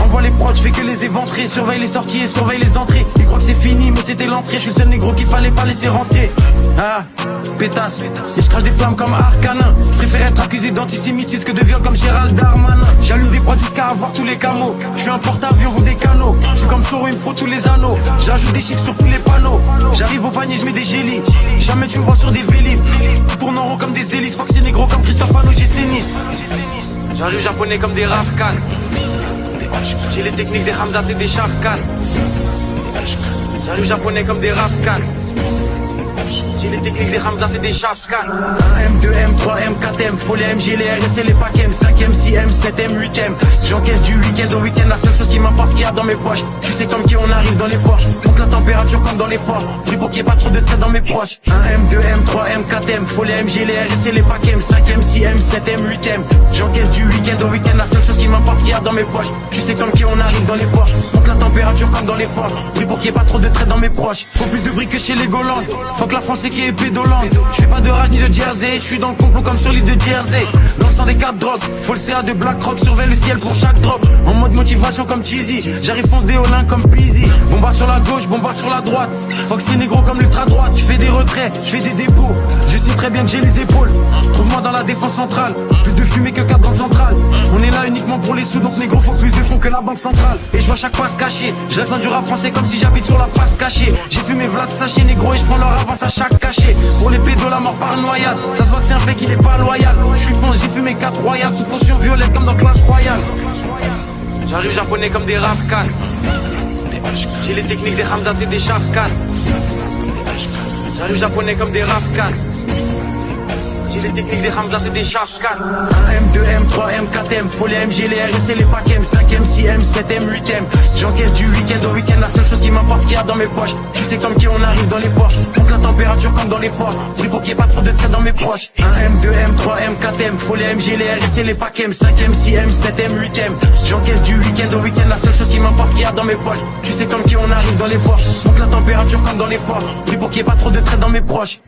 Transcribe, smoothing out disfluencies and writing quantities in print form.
Envoie les prods, j'fais que les éventrer. Surveille les sorties et surveille les entrées. Ils croient que c'est fini mais c'était l'entrée. Je suis le seul négro qu'il fallait pas laisser rentrer. Ah, pétasse. Et je crache des flammes comme Arcanin. Je préfère être accusé d'antisémitisme que de viol comme Gérald Darmanin. J'allume des prods jusqu'à avoir tous les camos. Je suis un porte-avions, vous des canaux. Je suis comme Soro, il me faut tous les anneaux. J'ajoute des chiffres sur tous les panneaux. J'arrive au panier, je mets des gélis. Jamais tu me vois sur des vélib. Tourne en rond comme des hélices. Fox c'est négro comme Christophe Ano, j'ai Nice. J'arrive japonais comme des Rafkan. J'ai les techniques des Hamzat et des Shafkan. J'arrive japonais comme des Rafkan. J'ai les techniques des Hamzat et des Shafkan. M2, M3, M4, M, faut les MG, les RS et les packs M, 5M, 6M, 7M, 8M. J'encaisse du week-end au week-end, la seule chose qui m'importe qu'il y a dans mes poches. Tu sais comme qui on arrive dans les poches. Monte la température comme dans les forts. Prie pour qu'il n'y ait pas trop de traits dans mes proches. M2, M3, M4, M, faut les MG, les RS et les packs M, 5M, 6M, 7M, 8M. J'encaisse du week-end au week-end, la seule chose qui m'importe qu'il y a dans mes poches. Tu sais comme qui on arrive dans les poches. Monte la température comme dans les forts. Prie pour qu'il n'y ait pas trop de traits dans mes proches. Faut plus de briques que chez les Golandes. Faut que la France qui est pédolante. Je fais pas de rage ni de jersey. Je suis dans le complot comme sur l'île de Jersey. Dans le sang des cartes drogues. Faut le CA de BlackRock. Surveille le ciel pour chaque drop. En mode motivation comme Cheesy. J'arrive fonce des Olin comme Peasy. Bombarde sur la gauche, bombarde sur la droite. Fox c'est négro comme l'ultra droite. Je fais des retraits, je fais des dépôts. Je sais très bien que j'ai les épaules. Trouve-moi dans la défense centrale. Plus de fumée que 4 banques centrales. On est là uniquement pour les sous. Donc négro faut plus de fonds que la banque centrale. Et je vois chaque fois se cacher. Je reste dans du rap français comme si j'habite sur la face cachée. J'ai fumé Vlad sachet négro et je prends leur avance à chaque cachet. Pour les pédos la mort par noyade. Ça se voit que c'est un fait qu'il est pas loyal. Je suis fonce, j'ai fumé 4 royales. Sous potion violette comme dans Clash Royale. J'arrive japonais comme des Rafkan. J'ai les techniques des Hamzat et des Shafkan. J'arrive japonais comme des Rafkan. J'ai les techniques des Hamzat et des Shafkan. M2, M3, M4, M, faut les MG, les RS et les packs M, 5M, 6M, 7M, 8M. J'encaisse du week-end au week-end, la seule chose qui m'importe qu'il y a dans mes poches. Tu sais comme qui on arrive dans les poches. Monte la température comme dans les forts. Prie pour qu'il n'y ait pas trop de traits dans mes proches. M2, M3, M4, M, faut les MG, les RS et les packs M, 5M, 6M, 7M, 8M. J'encaisse du week-end au week-end, la seule chose qui m'importe qu'il y a dans mes poches. Tu sais comme qui on arrive dans les poches. Monte la température comme dans les forts. Prie pour qu'il n'y ait pas trop de traits dans mes proches.